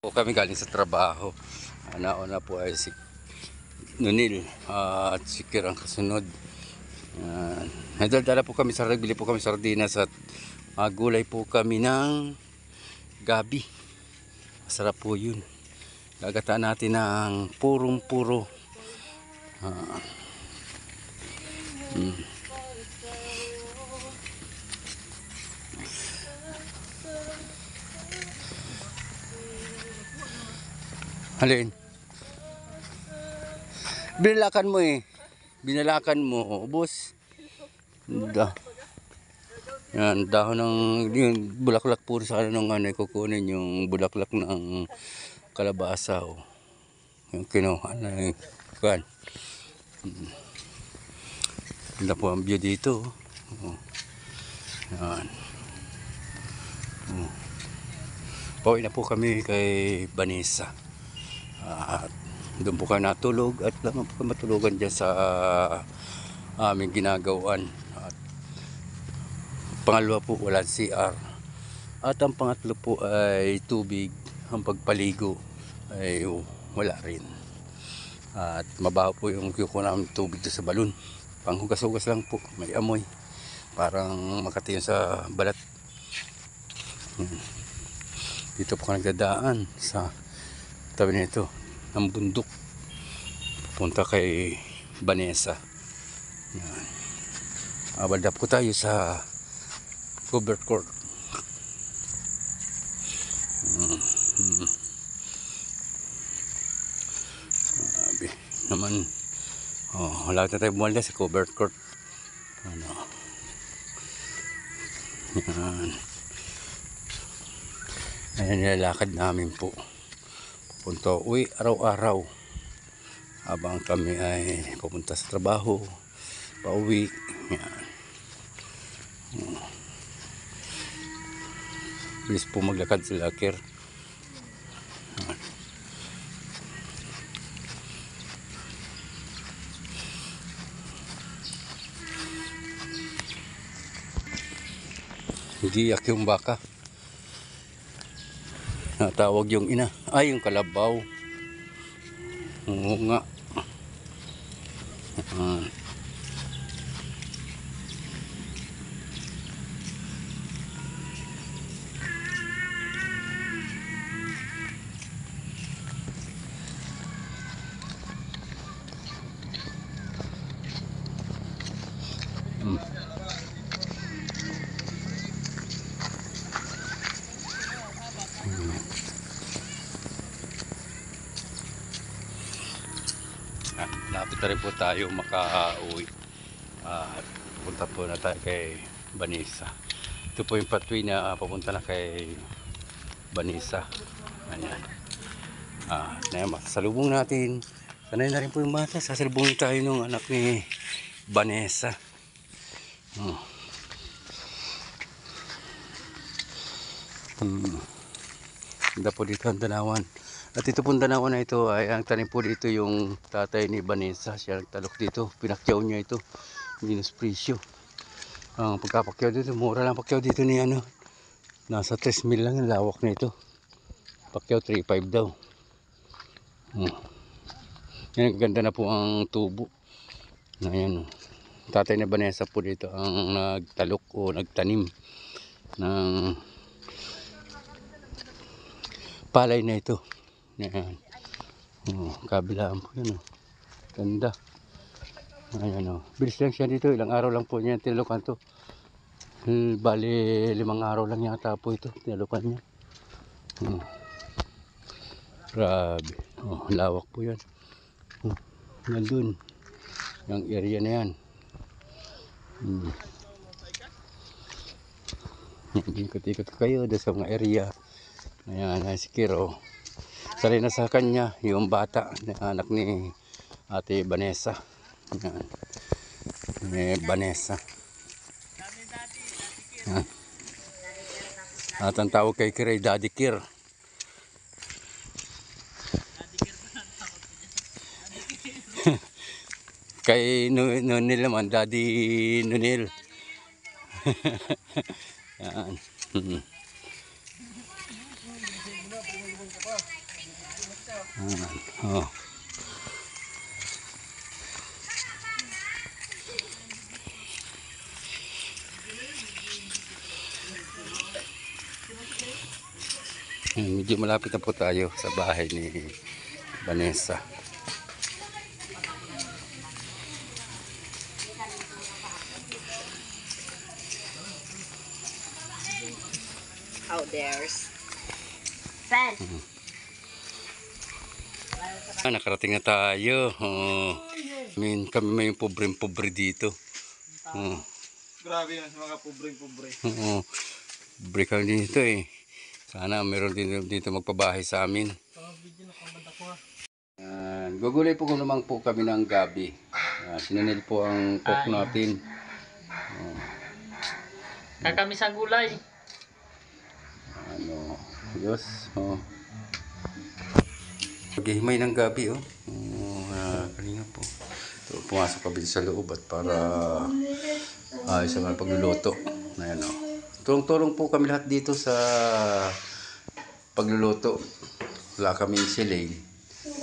Po kami galing sa trabaho. Nauna po ay si Nunil at si Kir ang kasunod. Nadaldala po kami sa nagbili po kami sardinas at gulay po kami ng gabi. Masarap po yun. Gagataan natin ng purong-puro. Halin. Binalakan mo eh. Binalakan mo. Ubos. Yan, dahon ng yung bulaklak po sa ano ng kukunin yung bulaklak ng kalabasa o yung kinuha na kan. Ganda po ang view dito. Yan. Pauwi na po kami kay Vanessa. At doon po kayo natulog at lamang po matulugan dyan sa aming ginagawan. At pangalawa po walang CR. At ang pangatlo po ay tubig. Ang pagpaligo ay wala rin. At mabaho po yung kukuha namin tubig doon sa balon. Panghugas-hugas lang po, may amoy. Parang makatiyon sa balat. Dito po ka nagdadaan sa tabi nito ng bundok punta kay Vanessa. Yan. Abaldap ko tayo sa covered court. Grabe naman. Wala na tayo bumalda sa covered court. Ano. Yan. Ayan nilalakad namin po. Punta uwi araw-araw habang kami ay pupunta sa trabaho, pauwi. Yan. Bilis po maglakad sila, Kir. Giyak yung baka. Natawag yung ina. Ay, yung kalabaw. Oo nga. Lapit na rin po tayo makauwi. Punta po na tayo kay Vanessa. Ito po yung pathway na papunta na kay Vanessa. Ayan. Masasalubong natin. Sanay na rin po yung bata. Sasalubungin tayo ng anak ni Vanessa. Ganda po dito ang danawan. At ito pong danawan na ito ay ang tanim po dito yung tatay ni Vanessa. Siya nagtalok dito. Pinakyaw niya ito. Minus presyo. Ang pagkapakyaw dito, mura lang pakyaw dito ni ano. Nasa 3,000 lang ang lawak na ito. Pakyaw 3,500 daw. Yan, ganda na po ang tubo. Ayan. Tatay ni Vanessa po dito ang nagtalok o nagtanim ng palay na ito. Ayan. Kabilaan po yun. Ganda. Ayan. Bilis lang siya dito. Ilang araw lang po niya tinalukan to. Bali 5 araw lang yata po ito. Tinalukan niya. Grabe. Lawak po yan. Nandun. Yung area na yan. Ikot-ikot kayo doon sa mga area. Ayan, si Kiro. Sali na sa kanya yung bata na anak ni Ate Vanessa. Ayan. Vanessa. Ayan. At ang tawag kay Kir ay Daddy Kir. Kay Nunil naman, Daddy Nunil. Yan. Oh. Medyo malapit na po tayo sa bahay ni Vanessa. Oh, there's fan. Nakarating na tayo. Kami may pobre dito. Grabe yan, mga pobre-pobre. Pobre kami dito eh. Sana meron din dito magpabahay sa amin. Gugulay po naman po kami ng gabi. Sinanil po ang pork natin. Kakami sa gulay. Diyos. Paghihimay ng gabi kanina po. Ito, pumasok kami sa loob at para sa mga pagluluto. Ayan o. Tulong-tulong po kami lahat dito sa pagluluto. Wala kaming siling.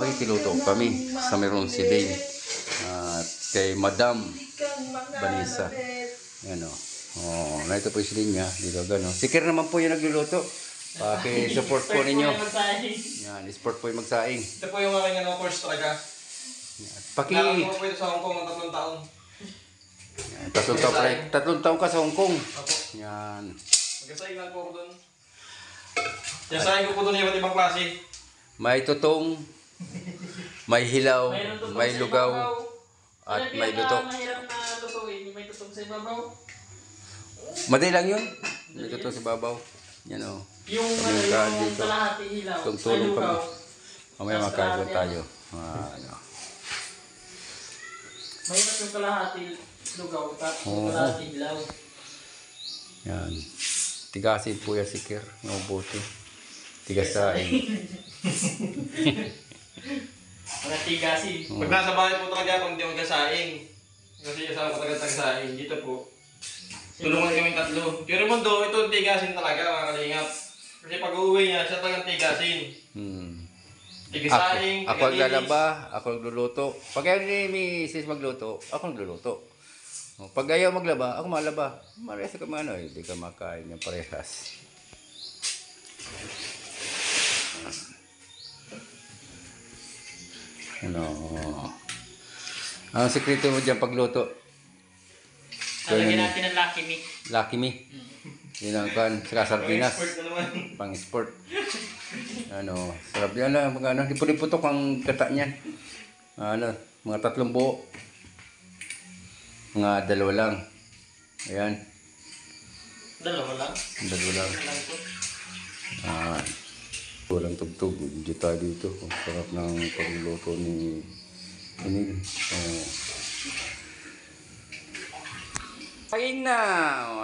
Magkikiluto kami sa mayroong siling. At kay Madam Vanessa. Ayan o. Na ito po yung siling niya. Dito gano'n. Sikir naman po yung nagluluto. Paki-support po ninyo. Yan, support po yung magsaing. Ito po yung aking course talaga. Kailangan ko po ito sa Hong Kong ng 3 taon. Yan, 3 taon ka sa Hong Kong. Yan. Magkasaing lang po ako doon. Yasain ko po doon yung iba't ibang klase. May tutong, may hilaw, may lugaw, at may luto. Mahirap na lutuin, may tutong sa ibabaw. Madali lang yun. May tutong sa babaw. Yan o. Yung kalahati hilaw. Tulong kami. Mamaya makakaroon tayo. Mahirap yung kalahati lugaw, tapos yung kalahati hilaw. Yan. Tigasin po yan si Kir. Mabuti. Tigasain. Mga tigasin. Pag nasa bahay po talaga ako hindi magkasaing. Kasi kasama ko talaga tagsaing. Dito po. Tulungan kami 3. Pero mundo, ito tigasin talaga mga kalingap. Kasi pag uuwi niya, siya talagang tigasin. Tigasaing, Ako naglalaba, ako nagluluto. Pag ayaw ni Mrs. magluto, ako nagluluto. Pag ayaw maglaba, ako malaba. Maresa ka man, hindi ka makain ng parehas. Ang sekreto mo dyan pagluto? Lalagyan natin ng Lucky Me. Lucky Me. Yun ang kan, saka sardinas. Expert na naman. Pang sport. Sarap yan lang. Liputok ang kata niyan. Mga 3 buo. Mga 2 lang. Ayan. 2 lang? 2 lang. Walang tugtog. Hindi tayo dito. Ang sarap ng pagluluto ni Inil. Saing na!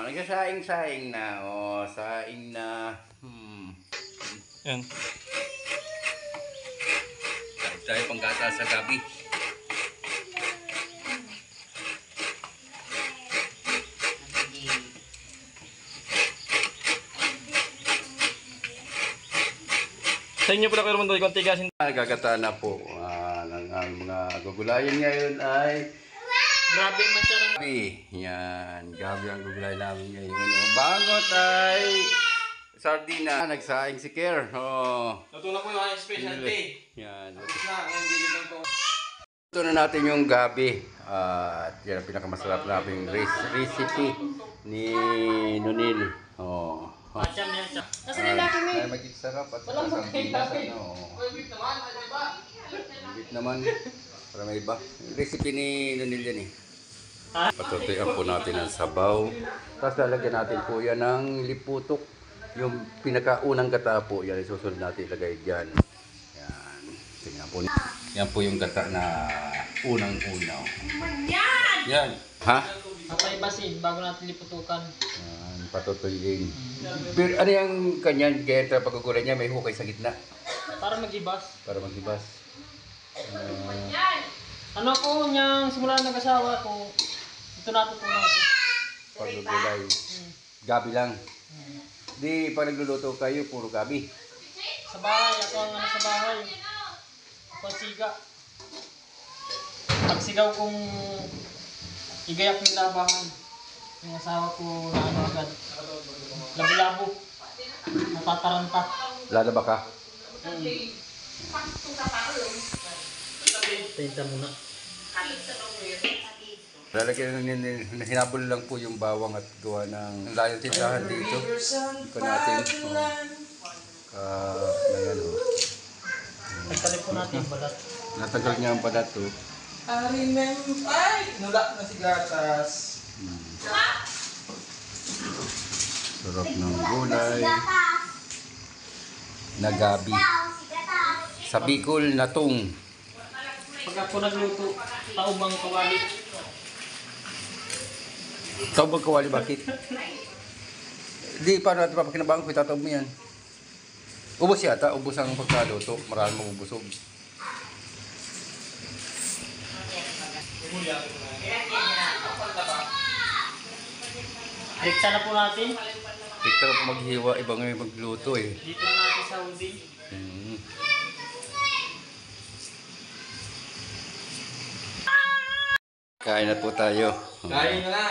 Nagsasaing-saing na. Saing na. Yan. Tayo panggata sa gabi. Sa inyo pala kayo naman doon, kung tigasin. Nagkagata na po. Ang mga gugulayan ngayon ay Grabe man siya ng... gabi. Yan. Gabi ang gugulay namin ngayon. Bangot ay sardina. Nagsaing si Kir. Luto na po yung aking specialty. Yan. Tapos na, ngayon bigyan po. Ito na natin yung gabi. At yan ang pinakamasarap nating recipe ni Nunil. Pacham yan siya. Nasa nilaki mo? Ay, magiging sarap at sardinas. Bit naman. Para may iba. Recipe ni Nunil yan eh. Patutuyan po natin ang sabaw. Tapos lalagyan natin po yan ng liputok. Yung pinakaunang gata po, yan isusunod natin ilagay dyan. Yan. Tingnan po. Yan po yung gata na unang-unaw. Yan! Ha? Papaibasin bago natin liputukan. Yan, patutuyin. Pero ano yung kanyan, kaya pagkukulan niya may hukay sa gitna. Para mag-ibas. Para magbibas. Ano ko niyang simula nag-asawa ko, ito natutunan ko. Pagkugulay. Gabi lang. Di pag nagluluto kayo, puro gabi. Sa bahay, ako ang sa bahay. pasiga. Pagsigaw kong igayak ng labangan. Yung asawa ko na ano agad. Labo-labo. Natataranta. Lalaba ka? Tinta muna. Lalagyan hinabol lang po yung bawang at gawa ng layong tindahan dito. Ito natin. Ayan o. Nagkalip po natin yung balat. Natagal niya ang balat o. I remember. Ay! Nula na si gatas. Sarap ng gulay. Na gabi. Sa Bicol na tung. Pag ako nagluto, taubang kawali. Taubang kawali, bakit? Di, paano natin papakinabangan ko, itataob mo yan. Ubos yata, ubos ang pagkaluto. Maraming mabubusog. Riksa na po natin. Ito na po maghiwa, ibang may magluto eh. Dito na natin sa ubi. Kain na po tayo. Kain na na.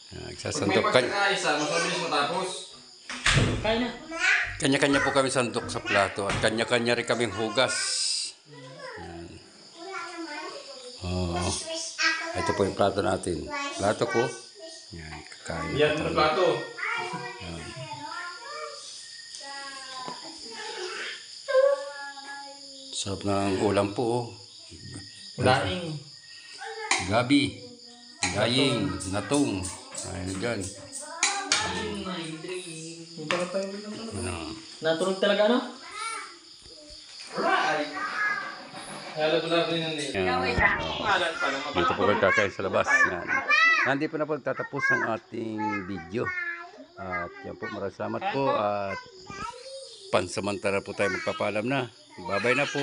Pag may Nagsasantok. pagkakaisa, mas mabilis matapos. Kain na. Kanya-kanya po kami sandok sa plato at kanya-kanya rin kaming hugas. Yan. Oh. Ito po yung plato natin. Plato ko. Yan, kakain na Yan po mo tayo. plato. Sarap ng ulam po. Oh. Daing. Gabi, daying, natong. Ayun dyan. Ano. Natunog talaga ano? Alright. Kaya ko na rin yun eh. Dito po kayo kakain sa labas. Yan. Nandito po na po tatapos ang ating video. At yan po, maraming salamat po. At pansamantala po tayo magpapalam na. Bye-bye na po.